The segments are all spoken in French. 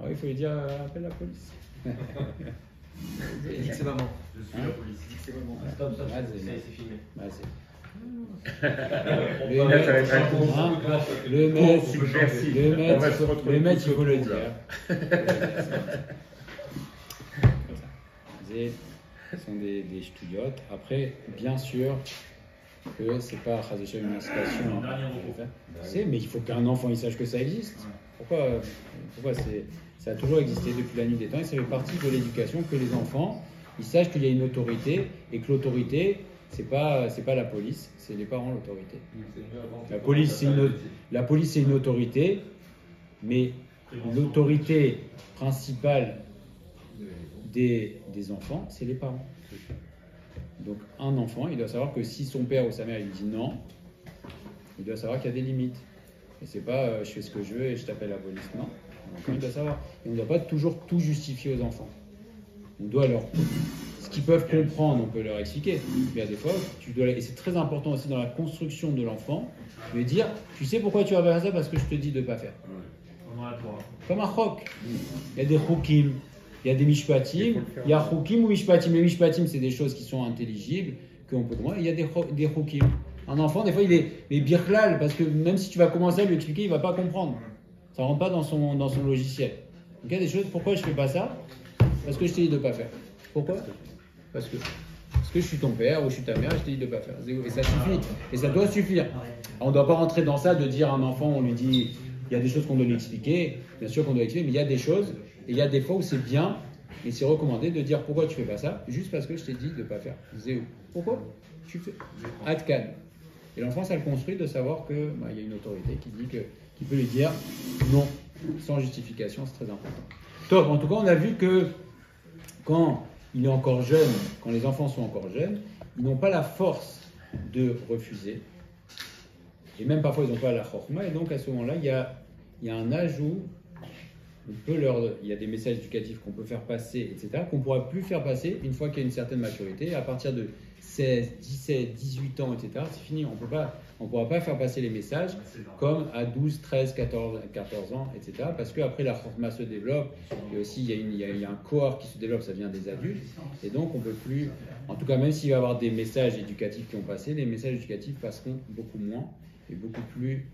Alors il faut lui dire appelle la police. Dis que c'est maman. Je suis la police. Dis que c'est maman. Stop, stop, Vas-y. c'est filmé. Vas-y. Le maître, ça va être un cours. Le maître, Subversif. le On va se maître, retrouver le maître, tous il faut le autour, là. dire. Ce sont des studiotes. Après, bien sûr que c'est pas une incitation. C'est, mais il faut qu'un enfant il sache que ça existe. Pourquoi ça a toujours existé depuis la nuit des temps et ça fait partie de l'éducation que les enfants ils sachent qu'il y a une autorité et que l'autorité c'est pas la police, c'est les parents l'autorité. La police c'est une autorité, mais l'autorité principale des enfants c'est les parents. Donc un enfant il doit savoir que si son père ou sa mère il dit non, il doit savoir qu'il y a des limites. Et c'est pas je fais ce que je veux et je t'appelle la police, non. L'enfant il doit savoir. Et on ne doit pas toujours tout justifier aux enfants. On doit leur... Ce qu'ils peuvent comprendre, on peut leur expliquer. Mais à des fois, et c'est très important aussi dans la construction de l'enfant, de lui dire, tu sais pourquoi tu vas faire ça parce que je te dis de ne pas faire. Comme un chok. Il y a des chokim, il y a des mishpatim, il y a chokim ou mishpatim. Les mishpatim, c'est des choses qui sont intelligibles, qu'on peut comprendre. Il y a des chokim. Un enfant, des fois, il est birklal, parce que même si tu vas commencer à lui expliquer, il ne va pas comprendre. Ça ne rentre pas dans son logiciel. Donc il y a des choses, pourquoi je ne fais pas ça? Parce que je t'ai dit de ne pas faire. Pourquoi? Parce que je suis ton père ou je suis ta mère et je t'ai dit de ne pas faire. Et ça suffit. Et ça doit suffire. Alors, on ne doit pas rentrer dans ça de dire à un enfant, on lui dit, il y a des choses qu'on doit lui expliquer. Bien sûr qu'on doit expliquer, mais il y a des choses, et il y a des fois où c'est bien, et c'est recommandé de dire pourquoi tu ne fais pas ça, juste parce que je t'ai dit de ne pas faire. Zéou. Pourquoi? Tu fais. Atkan. Et l'enfant, ça le construit de savoir qu'il y a une autorité qui peut lui dire non, sans justification, c'est très important. Top, en tout cas, on a vu que quand il est encore jeune, quand les enfants sont encore jeunes, ils n'ont pas la force de refuser. Et même parfois, ils n'ont pas la chorma. Et donc, à ce moment-là, il y a un âge où il y a des messages éducatifs qu'on peut faire passer, etc., qu'on ne pourra plus faire passer une fois qu'il y a une certaine maturité. Et à partir de 16, 17, 18 ans, etc., c'est fini. On ne pourra pas faire passer les messages comme à 12, 13, 14 ans, etc. Parce qu'après, la chorma se développe. Et aussi, il y a un corps qui se développe, ça vient des adultes. Et donc, on ne peut plus... En tout cas, même s'il va y avoir des messages éducatifs qui ont passé, les messages éducatifs passeront beaucoup moins et beaucoup plus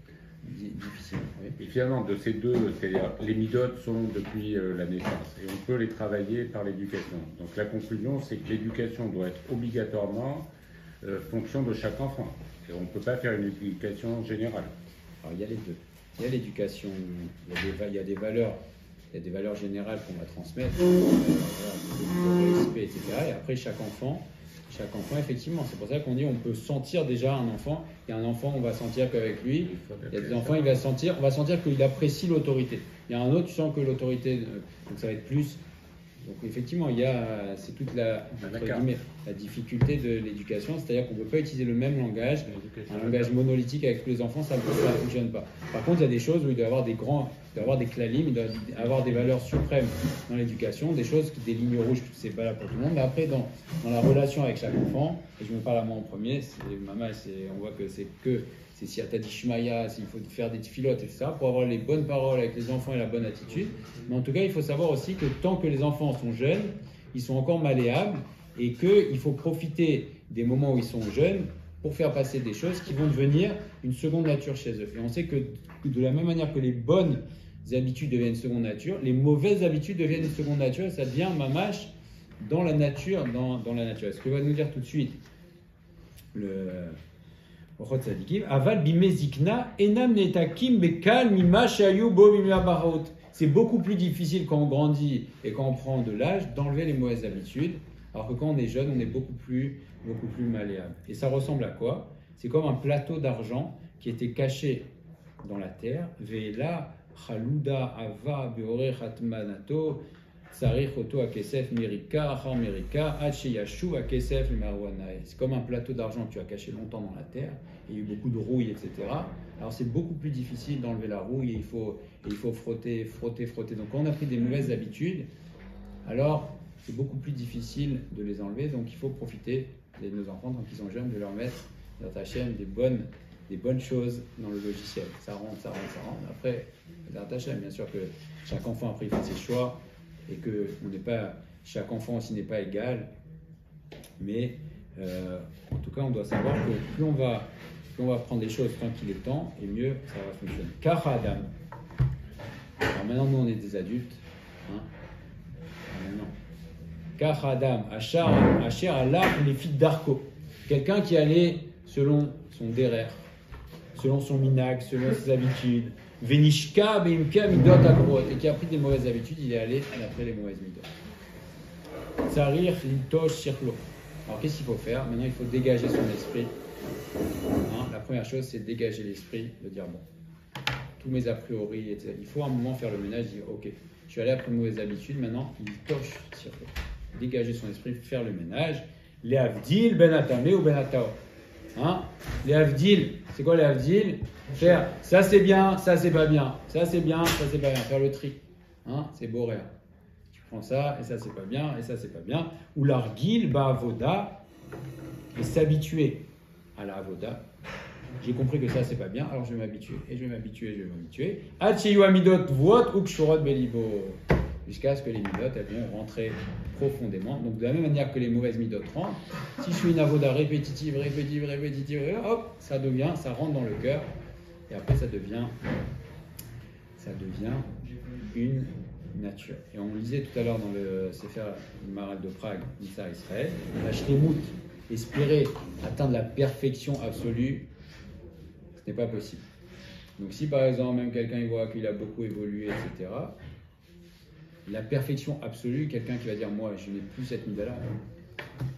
difficiles. Oui. Et finalement, de ces deux, c'est-à-dire les midotes sont depuis la naissance et on peut les travailler par l'éducation. Donc la conclusion, c'est que l'éducation doit être obligatoirement fonction de chaque enfant. Et on ne peut pas faire une éducation générale. Alors il y a les deux. Il y a l'éducation, il y a des valeurs générales qu'on va transmettre, le respect, etc. Et après chaque enfant, effectivement, c'est pour ça qu'on dit on peut sentir déjà un enfant. Il y a un enfant, on va sentir qu'avec lui, il y a des enfants, on va sentir qu'il apprécie l'autorité. Il y a un autre, tu sens que l'autorité, donc ça va être plus. Donc effectivement, c'est toute la difficulté de l'éducation, c'est-à-dire qu'on ne peut pas utiliser le même langage, un langage monolithique avec tous les enfants, ça ne fonctionne pas. Par contre, il y a des choses où il doit y avoir des klalim, il doit y avoir des valeurs suprêmes dans l'éducation, des choses, des lignes rouges, c'est pas là pour tout le monde, mais après dans la relation avec chaque enfant, et je me parle à moi en premier, on voit que c'est Siyata Dishmaya, s'il faut faire des filotes, etc., pour avoir les bonnes paroles avec les enfants et la bonne attitude. Mais en tout cas, il faut savoir aussi que tant que les enfants sont jeunes, ils sont encore malléables et qu'il faut profiter des moments où ils sont jeunes pour faire passer des choses qui vont devenir une seconde nature chez eux. Et on sait que de la même manière que les bonnes habitudes deviennent seconde nature, les mauvaises habitudes deviennent une seconde nature et ça devient mamash dans la nature, dans la nature. Ce que va nous dire tout de suite Aval bimezikna enam netakim bekal mima shayu bo mimabahot. C'est beaucoup plus difficile quand on grandit et quand on prend de l'âge d'enlever les mauvaises habitudes, alors que quand on est jeune, on est beaucoup plus malléable. Et ça ressemble à quoi? C'est comme un plateau d'argent qui était caché dans la terre. Ve'ela chaluda ava beore chatmanato. C'est comme un plateau d'argent que tu as caché longtemps dans la terre, et il y a eu beaucoup de rouille, etc. Alors c'est beaucoup plus difficile d'enlever la rouille, et il faut frotter. Donc quand on a pris des mauvaises habitudes, alors c'est beaucoup plus difficile de les enlever, donc il faut profiter de nos enfants, tant qu'ils sont jeunes, de leur mettre dans ta chaîne des bonnes choses dans le logiciel. Ça rentre. Après, dans ta chaîne, bien sûr que chaque enfant après il fait ses choix et que chaque enfant aussi n'est pas égal. Mais en tout cas, on doit savoir que plus on va prendre les choses tant qu'il est temps, et mieux ça va fonctionner. Car Adam. Alors maintenant, nous on est des adultes. Hein. Maintenant. Car Adam, Asher Allah, les filles d'Arco. Quelqu'un qui allait selon son derer, selon son minag, selon ses habitudes. Venishka, Beimka, Midot, Agrot. Et qui a pris des mauvaises habitudes, il est allé d'après les mauvaises midot. Tsarir, Litosh, Shirlo. Alors qu'est-ce qu'il faut faire? Maintenant, il faut dégager son esprit. Hein, la première chose, c'est dégager l'esprit, de dire bon, tous mes a priori, etc. Il faut à un moment faire le ménage, dire ok, je suis allé après mauvaises habitudes, maintenant, Litosh, Shirlo. Dégager son esprit, faire le ménage. Les Avdil, Ben Atamé ou Ben Atao. Hein? Les Avdil, c'est quoi les Avdil? Faire ça c'est bien, ça c'est pas bien, ça c'est bien, ça c'est pas bien, faire le tri. Hein? C'est Boréa. Tu prends ça et ça c'est pas bien et ça c'est pas bien. Ou l'Argil, Ba'avoda, et s'habituer à la Avoda. J'ai compris que ça c'est pas bien, alors je vais m'habituer et je vais m'habituer et je vais m'habituer. Achiyu Amidot Vot ou Kshurot Belibo. Jusqu'à ce que les midot elles vont rentrer profondément. Donc de la même manière que les mauvaises midot rentrent, si je fais une avoda répétitive, hop, ça rentre dans le cœur, et après ça devient une nature. Et on lisait tout à l'heure dans le Sefer Maral de Prague, Nissar Israël, la shlemut, espérer atteindre la perfection absolue, ce n'est pas possible. Donc si par exemple même quelqu'un il voit qu'il a beaucoup évolué, etc., la perfection absolue, quelqu'un qui va dire moi je n'ai plus cette mida-là,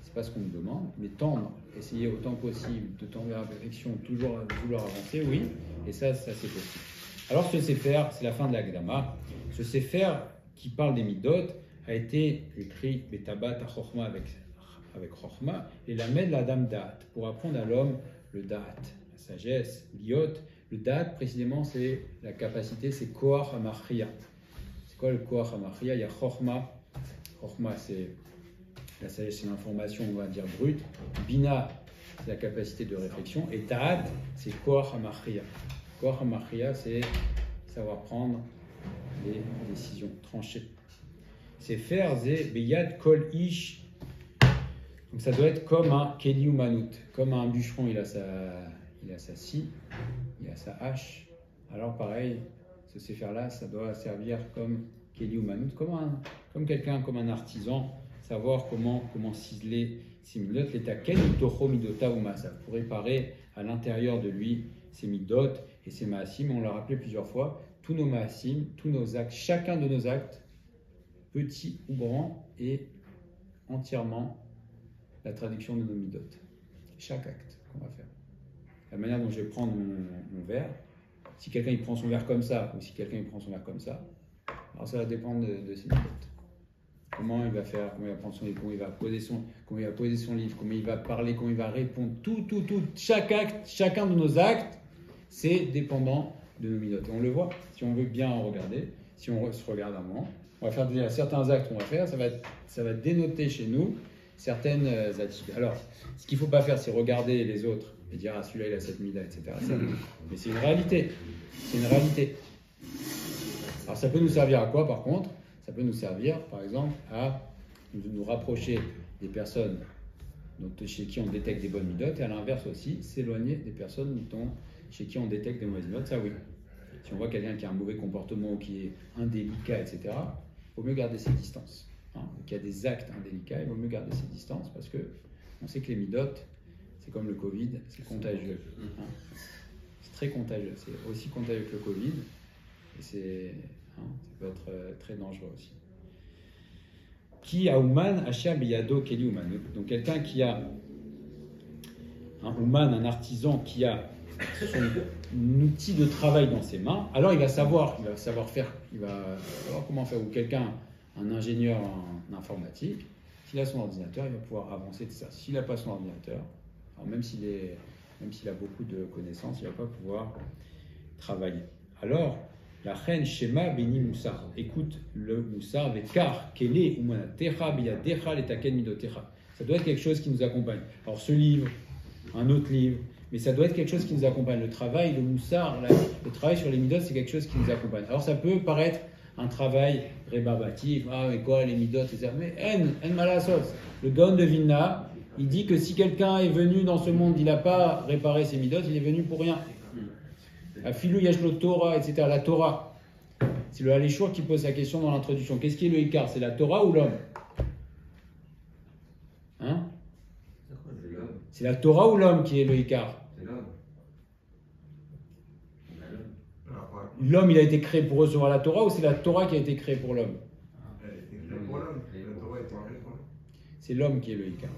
c'est pas ce qu'on me demande, mais tendre, essayer autant que possible de tendre vers la perfection, toujours vouloir avancer, oui, et ça c'est possible. Alors ce Sefer, c'est la fin de la Gdama. Ce Sefer qui parle des midot a été écrit Betabat Chorma avec Chorma et l'amène la dame Da'at pour apprendre à l'homme le Da'at, la sagesse, l'iot. Le Da'at précisément c'est la capacité, c'est Koach HaMachriya. Le Koach HaMachriya, il y a Chorma. Chorma, c'est la sagesse, c'est l'information, on va dire, brute. Bina, c'est la capacité de réflexion. Et Ta'at, c'est Koach HaMachriya. Koach HaMachriya, c'est savoir prendre les décisions tranchées. C'est faire Beyad Kol Ish. Donc ça doit être comme un Keli ou Manout. Comme un bûcheron, il a sa scie, il a sa hache. Alors pareil, ce Sefer-là, ça doit servir comme Keli ou Manout, comme quelqu'un, comme un artisan, savoir comment ciseler ses midot, l'état Keli Toho Midota ou Masa, pour réparer à l'intérieur de lui ses midot et ses maasim. On l'a rappelé plusieurs fois, tous nos maasim, tous nos actes, chacun de nos actes, petits ou grands, est entièrement la traduction de nos midot. Chaque acte qu'on va faire. La manière dont je vais prendre mon verre, si quelqu'un il prend son verre comme ça, ou si quelqu'un il prend son verre comme ça, alors ça va dépendre de ses midot. Comment il va faire, comment il va prendre son livre, comment il va poser son livre, comment il va parler, comment il va répondre, tout, chaque acte, chacun de nos actes, c'est dépendant de nos midot. Et on le voit, si on veut bien en regarder, si on se regarde un moment, on va faire déjà certains actes qu'on va faire, ça va dénoter chez nous certaines attitudes. Alors, ce qu'il ne faut pas faire, c'est regarder les autres et dire ah celui-là il a cette mida, etc. Mais c'est une réalité. C'est une réalité. Alors ça peut nous servir à quoi par contre? Ça peut nous servir par exemple à nous rapprocher des personnes chez qui on détecte des bonnes midotes et à l'inverse aussi s'éloigner des personnes chez qui on détecte des mauvaises midotes. Ça oui. Si on voit quelqu'un qui a un mauvais comportement ou qui est indélicat, etc., il vaut mieux garder ses distances. Qui a des actes indélicats, il vaut mieux garder ses distances parce que on sait que les midotes, c'est comme le Covid, c'est contagieux. C'est très contagieux. C'est aussi contagieux que le Covid. Et ça peut être très dangereux aussi. Qui a Ouman, Achia Biyado Keli Ouman. Donc quelqu'un qui a un Ouman, un artisan qui a son outil de travail dans ses mains, alors il va savoir faire, il va savoir comment faire. Ou quelqu'un, un ingénieur en informatique, s'il a son ordinateur, il va pouvoir avancer de ça. S'il n'a pas son ordinateur, alors même s'il a beaucoup de connaissances, il ne va pas pouvoir travailler. Alors, la reine Shema Beni Moussar, écoute le Moussar, Vekar, Kele, Umanatecha, Biyadecha, Letaken Midotecha. Ça doit être quelque chose qui nous accompagne. Alors, ce livre, un autre livre, mais ça doit être quelque chose qui nous accompagne. Le travail, le Moussar, le travail sur les Midot, c'est quelque chose qui nous accompagne. Alors, ça peut paraître un travail rébarbatif. Ah, mais quoi, les midot, etc. Mais en malasot. Le Gaon de Vilna, il dit que si quelqu'un est venu dans ce monde, il n'a pas réparé ses midot, il est venu pour rien. Afilou yashlo Torah, etc. La Torah. C'est le Haléchour qui pose la question dans l'introduction. Qu'est-ce qui est le Ikar? C'est la Torah ou l'homme? Hein? C'est la Torah ou l'homme qui est le Ikar? L'homme, il a été créé pour recevoir la Torah ou c'est la Torah qui a été créée pour l'homme? C'est l'homme qui est le Ikar.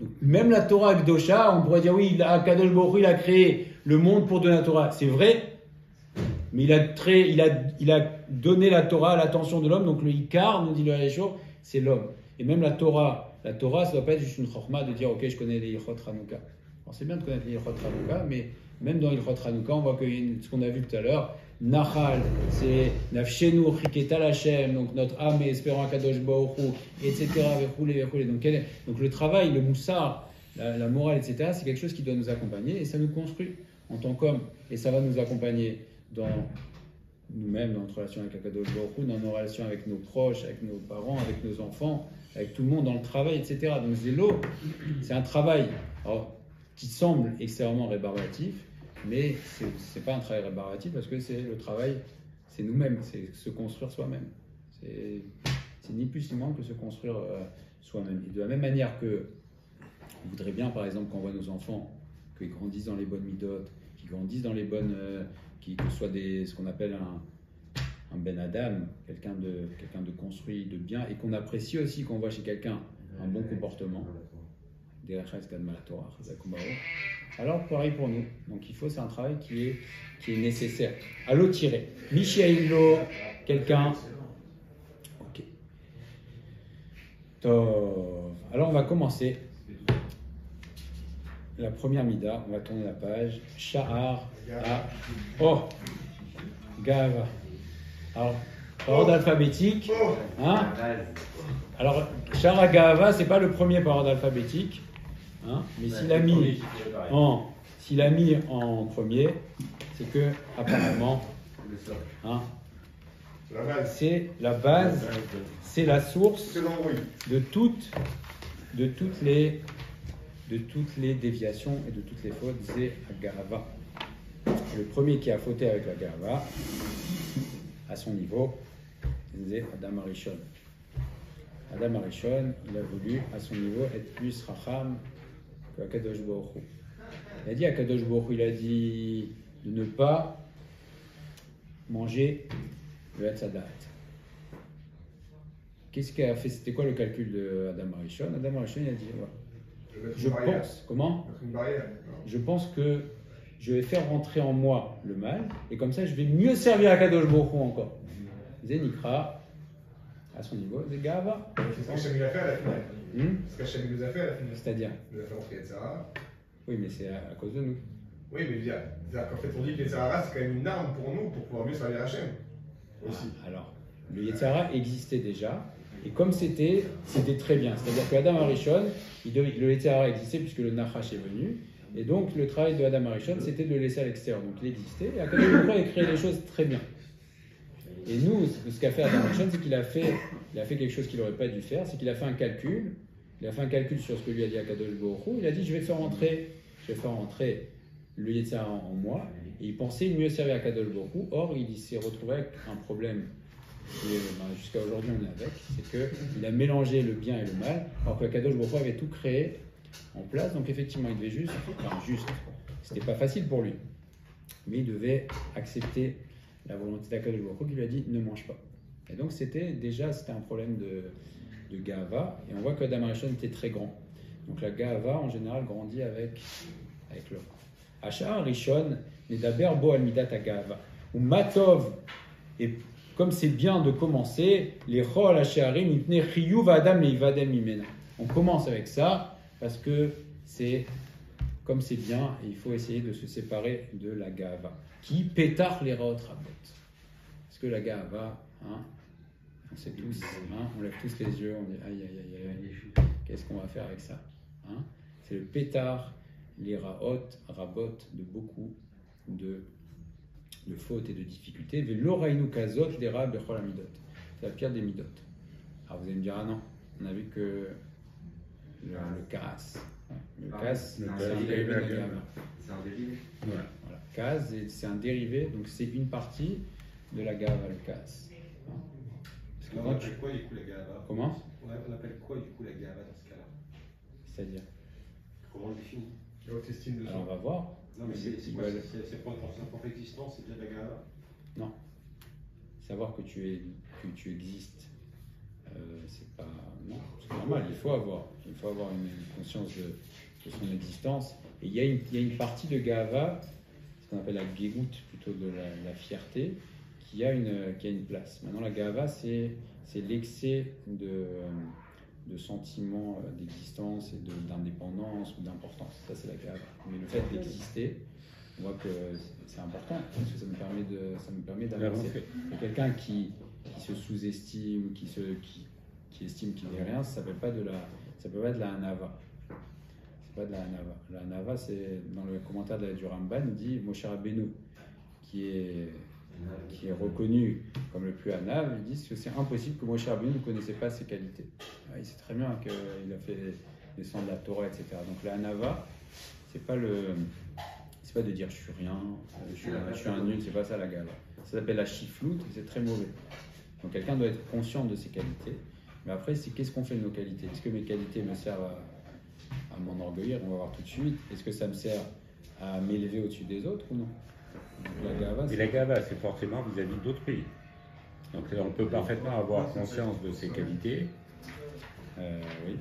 Donc, même la Torah Kdosha, on pourrait dire oui, Kadosh Baruch Hu, il a créé le monde pour donner la Torah. C'est vrai, mais il a donné la Torah à l'attention de l'homme. Donc le Ikar, nous dit le Haléchour, c'est l'homme. Et même la Torah, ça ne doit pas être juste une chorma de dire ok, je connais les Ilchot Hanouka. Alors c'est bien de connaître les Ilchot Hanouka, mais même dans Ilchot Hanouka, on voit que ce qu'on a vu tout à l'heure, Nachal, c'est Nafshenu, Chiketal Hashem, donc notre âme est espérant à Kadosh Baruch Hu, etc. Donc le travail, le moussar, la morale, etc., c'est quelque chose qui doit nous accompagner et ça nous construit en tant qu'homme. Et ça va nous accompagner dans nous-mêmes, dans notre relation avec Kadosh Baruch Hu, dans nos relations avec nos proches, avec nos parents, avec nos enfants, avec tout le monde, dans le travail, etc. Donc Zélo, c'est un travail qui semble extrêmement rébarbatif, mais ce n'est pas un travail réparatif parce que c'est le travail, c'est nous-mêmes, c'est se construire soi-même. C'est ni plus ni moins que se construire soi-même. Et de la même manière que on voudrait bien, par exemple, qu'on voit nos enfants, qu'ils grandissent dans les bonnes midotes, qu'ils grandissent dans les bonnes, que ce soit ce qu'on appelle un ben adam, quelqu'un de construit, de bien, et qu'on apprécie aussi, qu'on voit chez quelqu'un un bon comportement. Alors, pareil pour nous. Donc, c'est un travail qui est nécessaire. Allô, tirer. Michaelo, quelqu'un. Ok. Alors, on va commencer. La première mida, on va tourner la page. Sha'ar à. Oh! Gava. Alors, par ordre alphabétique. Hein? Alors, Sha'ar à Gava, c'est pas le premier par ordre alphabétique. Hein, mais s'il a mis en premier, c'est que apparemment, hein, c'est la base, c'est la source de toutes les déviations et de toutes les fautes. C'est Agava. Le premier qui a fauté avec la Agava, à son niveau, c'est Adam Arishon. Adam Arishon, il a voulu à son niveau être plus Racham que Akadosh Baruch Hu. Il a dit à Akadosh Baruch Hu, il a dit de ne pas manger le Hatzadat. Qu'est-ce qu'il a fait? C'était quoi le calcul de Adam Arishon? Adam Arishon, il a dit je pense, comment? Je pense que je vais faire rentrer en moi le mal et comme ça je vais mieux servir Akadosh Baruch Hu encore. Zénikra, à son niveau, c'est Gava. C'est ce qu'Hachem nous a fait à la finale. C'est ce qu'Hachem nous a fait à la finale. C'est-à-dire? Il nous a fait rentrer Yetzirah. Oui, mais c'est à cause de nous. Oui, mais c'est-à-dire qu'en fait, on dit que Yetzirah, c'est quand même une arme pour nous, pour pouvoir mieux servir Hachem. Aussi. Alors, le Yetzirah existait déjà, et comme c'était très bien. C'est-à-dire que Adam Arishon, le Yetzirah existait puisque le Nachash est venu, et donc le travail de Adam Arishon, c'était de le laisser à l'extérieur. Donc il existait, et à côté de il a créé les choses très bien. Et nous, ce qu'a fait Adam Arishon, c'est qu'il a fait quelque chose qu'il n'aurait pas dû faire, c'est qu'il a fait un calcul. Il a fait un calcul sur ce que lui a dit Akadosh Baruch Hu. Il a dit, je vais faire rentrer le Yetzirah en moi. Et il pensait mieux servir Akadosh Baruch Hu. Or, il s'est retrouvé avec un problème. Jusqu'à aujourd'hui, on est avec. C'est qu'il a mélangé le bien et le mal. Alors que Akadosh Baruch Hu avait tout créé en place. Donc, effectivement, il devait c'était pas facile pour lui. Mais il devait accepter la volonté d'Akadosh Baruch Hu qui lui a dit ne mange pas. Et donc c'était un problème de Gava, et on voit que Adam Arishon était très grand. Donc la Gava en général grandit avec l'homme. Asha Arishon nedaber bo al midat Gava. Ou matov, et comme c'est bien de commencer, les chol asharim ipne chiyuv adam leivadem imena. On commence avec ça parce que comme c'est bien, et il faut essayer de se séparer de la Gava. Qui pétard les raot rabot. Parce que la Gava, on sait tous, on lève tous les yeux, on dit aïe aïe aïe aïe, qu'est-ce qu'on va faire avec ça? C'est le pétard, les raot, rabot de beaucoup de de faute et de difficulté. Velorainu kazot l'era bechol amidot. C'est la pire des midot. Alors vous allez me dire, ah non, on a vu que le kaas. Le kaas, c'est un dérivé de la gava. C'est un dérivé. Voilà. Kaas, c'est un dérivé, donc c'est une partie de la gava, le kaas. On appelle quoi du coup la gava? Comment? On appelle quoi du coup la gava dans ce cas-là? C'est-à-dire? Comment on le définit? Haute estime de Alors on soi. va voir. Non, mais c'est quoi? C'est prendre pour sa propre existence, c'est bien la gava? Non. Savoir que tu existes, c'est pas. Non, c'est normal, il faut avoir une conscience de son existence. Et il y a une partie de Gava, ce qu'on appelle la Gégout, plutôt de la fierté, qui a une place. Maintenant, la Gava, c'est l'excès de sentiments d'existence et d'indépendance ou d'importance. Ça, c'est la Gava. Mais le fait d'exister, on voit que c'est important, parce que ça me permet d'avancer. Et quelqu'un qui se sous-estime, qui estime qu'il n'est rien, ça ne peut pas être de la hanava. C'est pas de la hanava. La hanava, c'est dans le commentaire du Ramban, il dit Moshe Rabbeinu, qui est reconnu comme le plus hanav, ils disent que c'est impossible que Moshe Rabbeinu ne connaissait pas ses qualités. Il sait très bien qu'il a fait descendre la Torah, etc. Donc la hanava, c'est pas de dire je suis rien, je suis un nul, c'est pas ça la gava. Ça s'appelle la chifloute et c'est très mauvais. Donc quelqu'un doit être conscient de ses qualités. Mais après, c'est qu'est-ce qu'on fait de nos qualités? Est-ce que mes qualités me servent à m'enorgueillir? On va voir tout de suite. Est-ce que ça me sert à m'élever au-dessus des autres ou non? Donc, la gava, c'est forcément vis-à-vis d'autres pays. Donc on peut parfaitement avoir conscience de ses qualités. Oui.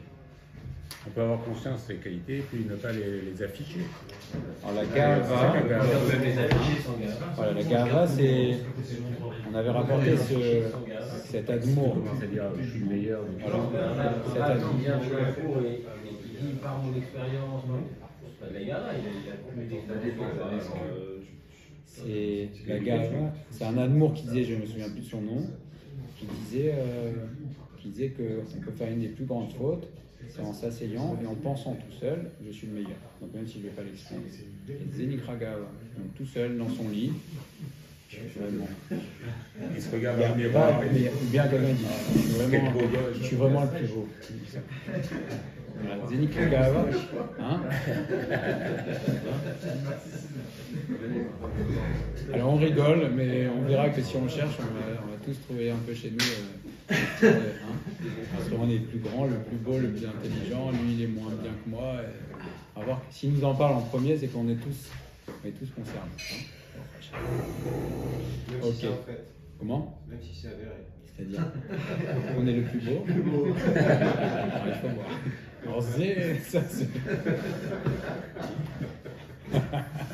On peut avoir conscience de ses qualités et puis ne pas les afficher. Alors la gava, voilà, la gava, c'est. On avait rapporté cet admour. C'est-à-dire, je suis le meilleur. Alors, cet admour. Il dit par mon expérience, c'est pas de la gava, C'est la gava, c'est un admour qui disait, je ne me souviens plus de son nom, qui disait qu'on peut faire une des plus grandes fautes, c'est en s'asseyant et en pensant tout seul, je suis le meilleur. Donc même si je ne vais pas l'expliquer. Zenikra gava, donc tout seul dans son lit. Vraiment. Il se regarde dans le miroir. Bien quelqu'un dit, je suis vraiment le plus beau. Zenikra gava, hein? Alors on rigole, mais on verra que si on cherche, on va tous trouver un peu chez nous. Parce qu'on est le plus grand, le plus beau, le plus intelligent, lui il est moins bien que moi. On va voir que s'il nous en parle en premier, c'est qu'on est tous concernés. Hein. Ok. Si comment? Même si c'est avéré. C'est-à-dire, on est le plus beau. Alors, il faut voir. Alors ça c'est.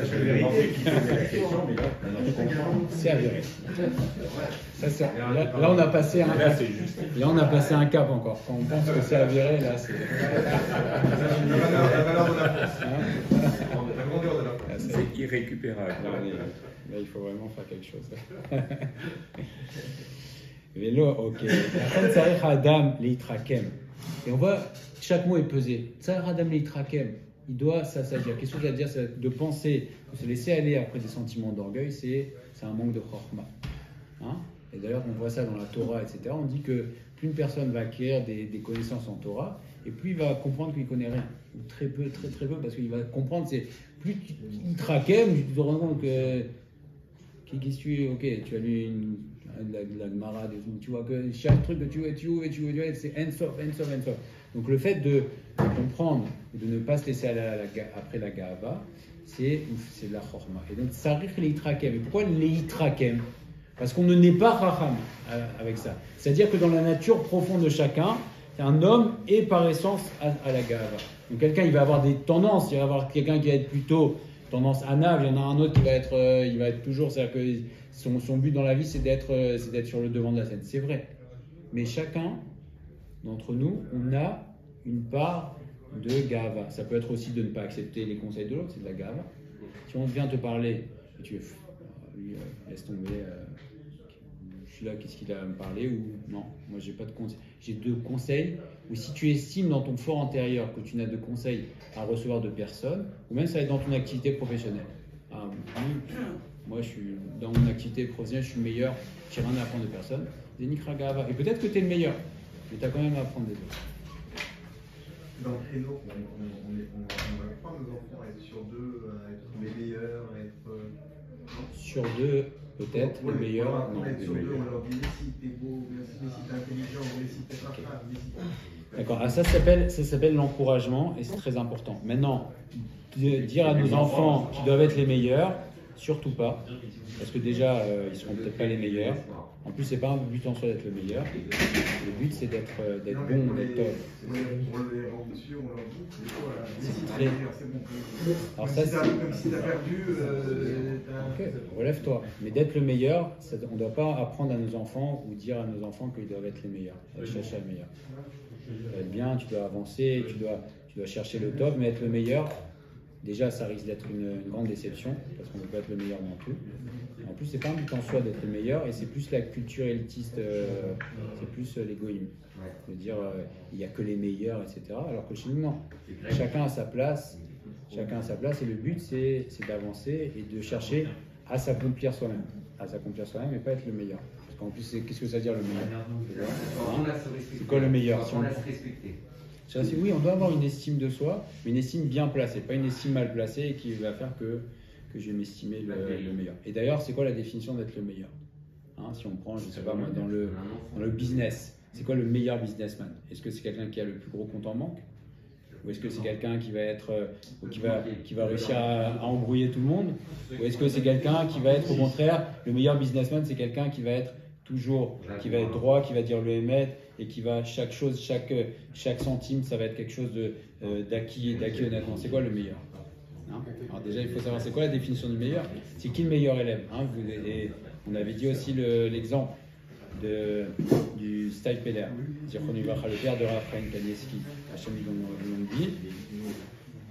Je vais penser qu'il posait la question, mais là, c'est avéré. Là, on a passé un cap. Là, on a passé un cap encore. Quand on pense que c'est avéré, là, c'est. La valeur de la force. La grandeur de la force. C'est irrécupérable. Là, il faut vraiment faire quelque chose. Vélo, ok. Tsarich Adam Leitrakem. Et on voit, chaque mot est pesé. Tsarich Adam Leitrakem. Il doit, ça veut dire, qu'est-ce que ça veut dire? C'est de penser, de se laisser aller après des sentiments d'orgueil, c'est un manque de chorma. Hein? Et d'ailleurs, on voit ça dans la Torah, etc. On dit que plus une personne va acquérir des connaissances en Torah, et plus il va comprendre qu'il ne connaît rien. Ou très peu, parce qu'il va comprendre, c'est plus il traquem, tu te rends compte que. Qu'est-ce que tu es? Ok, tu as lu la Gemara, tu vois que chaque truc que tu veux, c'est end-sof. Donc le fait de comprendre et de ne pas se laisser aller après la Gava, c'est de la chorma. Et donc, Sarich Leitrakem. Et pourquoi Leitrakem? Parce qu'on ne naît pas Racham avec ça. C'est-à-dire que dans la nature profonde de chacun, un homme est par essence à la Gava. Donc quelqu'un, il va avoir des tendances. Il va avoir quelqu'un qui va être plutôt tendance anav, il y en a un autre qui va être toujours, c'est-à-dire que son but dans la vie, c'est d'être sur le devant de la scène. C'est vrai. Mais chacun d'entre nous, on a une part de gava. Ça peut être aussi de ne pas accepter les conseils de l'autre, c'est de la gava. Si on vient te parler, et tu lui laisse tomber, je suis là, qu'est-ce qu'il a à me parler, ou non, moi j'ai pas de conseils. J'ai deux conseils, ou si tu estimes dans ton fort intérieur que tu n'as de conseils à recevoir de personne, ou même ça va être dans ton activité professionnelle. moi, je suis dans mon activité professionnelle, je suis le meilleur, j'ai rien à apprendre de personne. C'est Nikra Gava. Et peut-être que tu es le meilleur, mais tu as quand même à apprendre des autres. Dans le créneau, on apprend à nos enfants à être sur deux, à être les meilleurs, à être. Sur deux, peut-être, les meilleurs. Non, être sur deux, on leur dit mais si t'es beau, mais si t'es intelligent, mais si t'es pas femme, mais si. D'accord, ah, ça s'appelle l'encouragement et c'est très important. Maintenant, dire à nos enfants qu'ils doivent être les meilleurs, surtout pas, parce que déjà, ils seront peut-être pas les meilleurs. En plus, c'est pas un but en soi d'être le meilleur. Le but, c'est d'être bon, d'être top. On les rend dessus, on leur dit, c'est très meilleur, c'est bon. Alors ça, même si t'as perdu, ok, relève-toi. Mais d'être le meilleur, on ne doit pas apprendre à nos enfants ou dire à nos enfants qu'ils doivent être les meilleurs. Chercher le meilleur. Tu dois être bien, tu dois avancer, tu dois chercher le top, mais être le meilleur, déjà, ça risque d'être une grande déception, parce qu'on ne peut pas être le meilleur non plus. En plus, c'est pas un but en soi d'être le meilleur, et c'est plus la culture élitiste, c'est plus l'égoïsme. De dire il n'y a que les meilleurs, etc. Alors que chez nous, non. Chacun a sa place, et le but, c'est d'avancer et de chercher à s'accomplir soi-même. Et pas être le meilleur. Parce qu'en plus, qu'est-ce que ça veut dire le meilleur? C'est quoi le meilleur? On doit se respecter. Oui, on doit avoir une estime de soi, mais une estime bien placée, pas une estime mal placée qui va faire que je vais m'estimer le meilleur. Et d'ailleurs, c'est quoi la définition d'être le meilleur? Si on prend, je ne sais pas moi, dans le business, c'est quoi le meilleur businessman? Est-ce que c'est quelqu'un qui a le plus gros compte en banque? Ou est-ce que c'est quelqu'un qui va réussir à embrouiller tout le monde? Ou est-ce que c'est quelqu'un qui va être au contraire, le meilleur businessman, c'est quelqu'un qui va être qui va être droit, qui va dire le émet, et qui va chaque centime, ça va être quelque chose d'acquis honnêtement. C'est quoi le meilleur? Alors déjà, il faut savoir c'est quoi la définition du meilleur. C'est qui le meilleur élève? Et on avait dit aussi l'exemple du Steipeler, le père de Raphaël Kanievski, Hachem dit.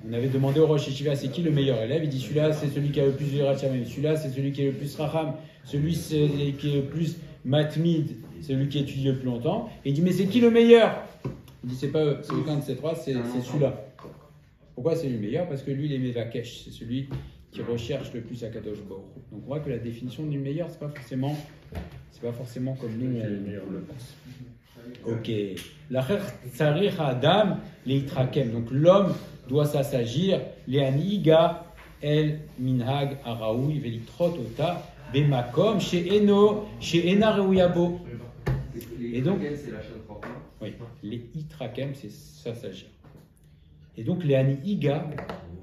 On avait demandé au Rosh Yeshiva c'est qui le meilleur élève. Il dit celui-là c'est celui qui a le plus de Yirat Shamayim, celui-là c'est celui qui est le plus Raham, celui qui est le plus Matmid, celui qui étudie le plus longtemps. Et il dit mais c'est qui le meilleur? Il dit c'est pas eux, c'est aucun de ces trois, c'est celui-là. Pourquoi c'est lui le meilleur? Parce que lui il est Mevakesh, c'est celui qui recherche le plus à Kadosh Baruch Hu. Donc on voit que la définition du meilleur c'est pas forcément comme nous on le pense. Ok. L'acher tsarich adam leitrakem. Donc l'homme doit s'assagir le'aniga el minhag araoui velitrot ota bemakom she'ena reuyabo. Et donc c'est la chaîne 31. Oui, les itrakem c'est s'assagir. Et donc le'aniga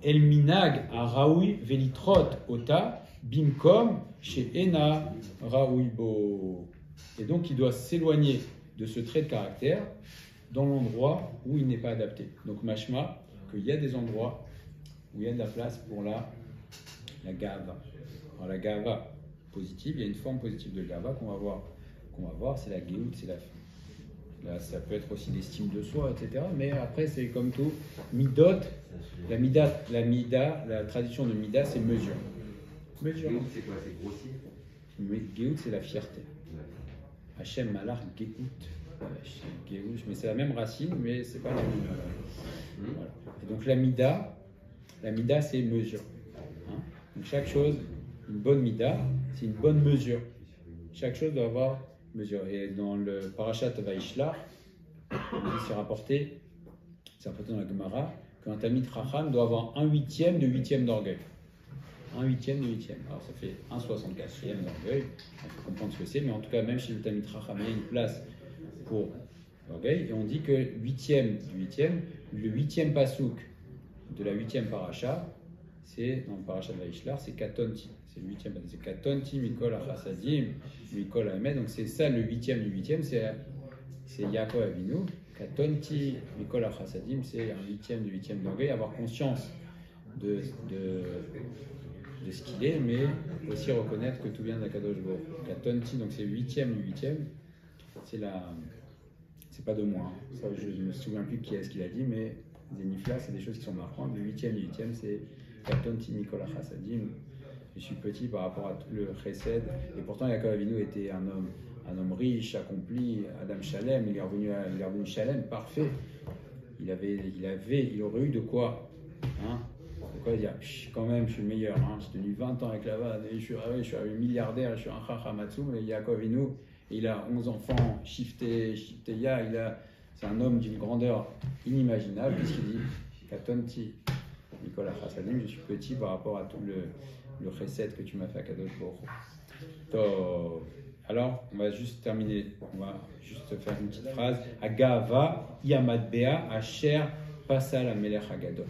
el minhag araoui velitrot ota bimkom she'ena raouibo. Et donc il doit s'éloigner de ce trait de caractère dans l'endroit où il n'est pas adapté. Donc mashma, qu'il y a des endroits où il y a de la place pour la gava. Alors la gava positive, il y a une forme positive de gava qu'on va voir, c'est la geout, c'est la fin. Là, ça peut être aussi l'estime de soi, etc. Mais après, c'est comme tout, midot, la tradition de mida, c'est mesure. Geout, c'est quoi? C'est grossier? Geout, c'est la fierté. Hachem Malach Geout. Mais c'est la même racine, mais c'est pas la même. Voilà. Et donc la mida c'est mesure. Donc chaque chose, une bonne mida, c'est une bonne mesure. Chaque chose doit avoir mesure. Et dans le Parashat Vaishlach, c'est rapporté dans la Gemara qu'un Talmid Chacham doit avoir 1/8 de huitième d'orgueil. 1/8 de huitième. Alors ça fait 1/64e d'orgueil. Il faut comprendre ce que c'est, mais en tout cas, même chez le Talmid Chacham, il y a une place pour l'orgueil. Et on dit que 8e du 8e, le 8e pasouk de la 8e paracha, c'est dans le paracha de Vaishlach, c'est Katonti. C'est le 8e, c'est Katonti Mikol Achasadim, Mikol Hamed. Donc c'est ça le 8e du 8e, c'est Yaakov Avinu. Katonti Mikol Achasadim, c'est un 8e du 8e d'orgueil. Avoir conscience de ce qu'il est, mais aussi reconnaître que tout vient d'Akadosh Baruch Hu. Katonti, donc c'est 8e du 8e, c'est pas de moi. Ça, je ne me souviens plus qui est-ce qu'il a dit, mais des niflas, c'est des choses qui sont marquantes. Le 8e du 8e, c'est Katonti Nicolas Chassadim. Je suis petit par rapport à tout le chesed, et pourtant Yaakov Avinu était un homme riche, accompli, Adam Shalem, il est revenu Shalem, parfait. Il aurait eu de quoi quoi dire, quand même, je suis le meilleur. Hein. J'ai tenu 20 ans avec la vanne et je suis arrivé milliardaire, je suis un Chachamatsum, et Yaakov Avinu, il a 11 enfants, Shifteya, c'est un homme d'une grandeur inimaginable. Qu'est-ce qu'il dit? Katonti, Nicolas Chassadim, je suis petit par rapport à tout le chesed que tu m'as fait à Kadosh Baruch Hu. Alors, on va juste terminer, on va juste faire une petite phrase. Agava, Yamadbea, Asher, Passal, Amelech Agadol.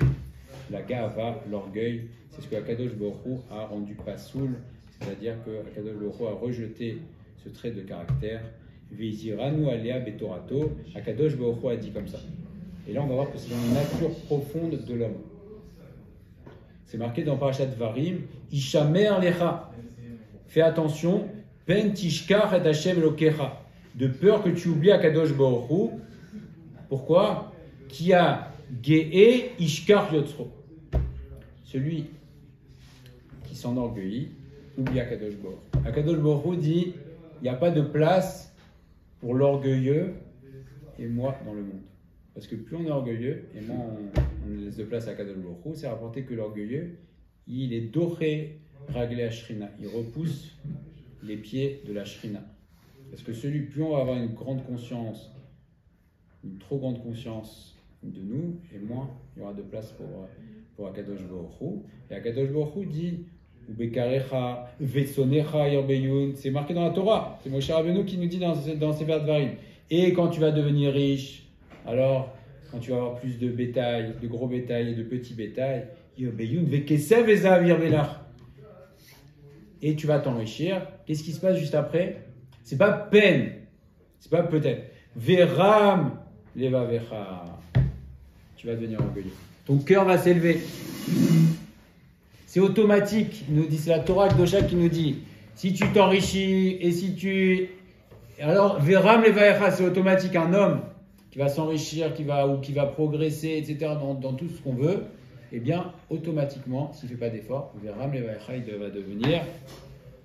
La Gava, l'orgueil, c'est ce que Akadosh Baruch Hu a rendu pasoul, c'est-à-dire que Akadosh Baruch Hu a rejeté ce trait de caractère. Viziranu alea betorato, Akadosh Baruch Hu a dit comme ça. Et là, on va voir que c'est dans la nature profonde de l'homme. C'est marqué dans Parashat Varim, Ishamer lecha. Fais attention, pen tishkar et Hashem lokecha. De peur que tu oublies Akadosh Baruch Hu. Pourquoi? Qui a Ge'e ishkar yotzro. Celui qui s'enorgueillit oublie Akadosh Baruch Hu. Akadosh Baruch Hu dit, il n'y a pas de place pour l'orgueilleux et moi dans le monde. Parce que plus on est orgueilleux, et moins on laisse de place à Akadosh Baruch Hu, c'est rapporté que l'orgueilleux, il est doré raglé à Shrina. Il repousse les pieds de la Shrina. Parce que plus on va avoir une grande conscience, une trop grande conscience de nous, et moins il y aura de place pour Akadosh Baruch Hu. Et Akadosh Baruch Hu dit, Ubekarecha, Vetsonecha, Yerbeyun, c'est marqué dans la Torah. C'est Moshe Rabbeinu qui nous dit dans Sefer Dvarim. Et quand tu vas devenir riche, alors, quand tu vas avoir plus de bétail, de gros bétail et de petits bétail, et tu vas t'enrichir. Qu'est-ce qui se passe juste après? C'est pas peine, c'est pas peut-être. Veram leva vecha. Tu vas devenir orgueilleux. Ton cœur va s'élever. C'est automatique. Il nous dit, c'est la Torah Kedosha qui nous dit, si tu t'enrichis et si tu, alors veram leva vecha, c'est automatique. Un homme qui va s'enrichir, qui va progresser, etc., dans tout ce qu'on veut, eh bien, automatiquement, s'il ne fait pas d'effort, il va devenir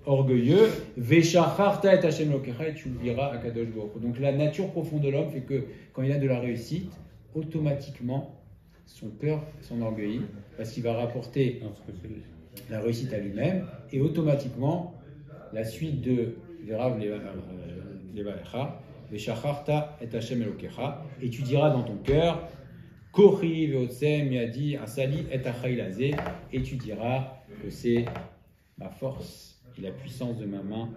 orgueilleux. Veshacharta et Hashem lokecha, et tu oublieras Akadosh Baruch Hu. Donc la nature profonde de l'homme fait que quand il a de la réussite, automatiquement, son cœur s'enorgueillit, parce qu'il va rapporter la réussite à lui-même, et automatiquement, la suite de Verav Levaecha, Veshacharta et Hashem Elokecha, et tu diras dans ton cœur, Kori veotsem yadi asali et achailazé, et tu diras que c'est ma force et la puissance de ma main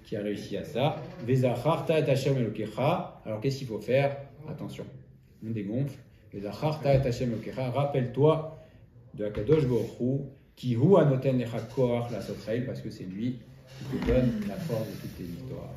qui a réussi à ça. Vezacharta et Hashem Elokecha, alors qu'est-ce qu'il faut faire? Attention, on dégonfle. Vezacharta et Hashem Elokecha, rappelle-toi de Akadosh Baruch Hu, qui hu anoten lecha koach la sotrail, parce que c'est lui qui te donne la force de toutes tes victoires.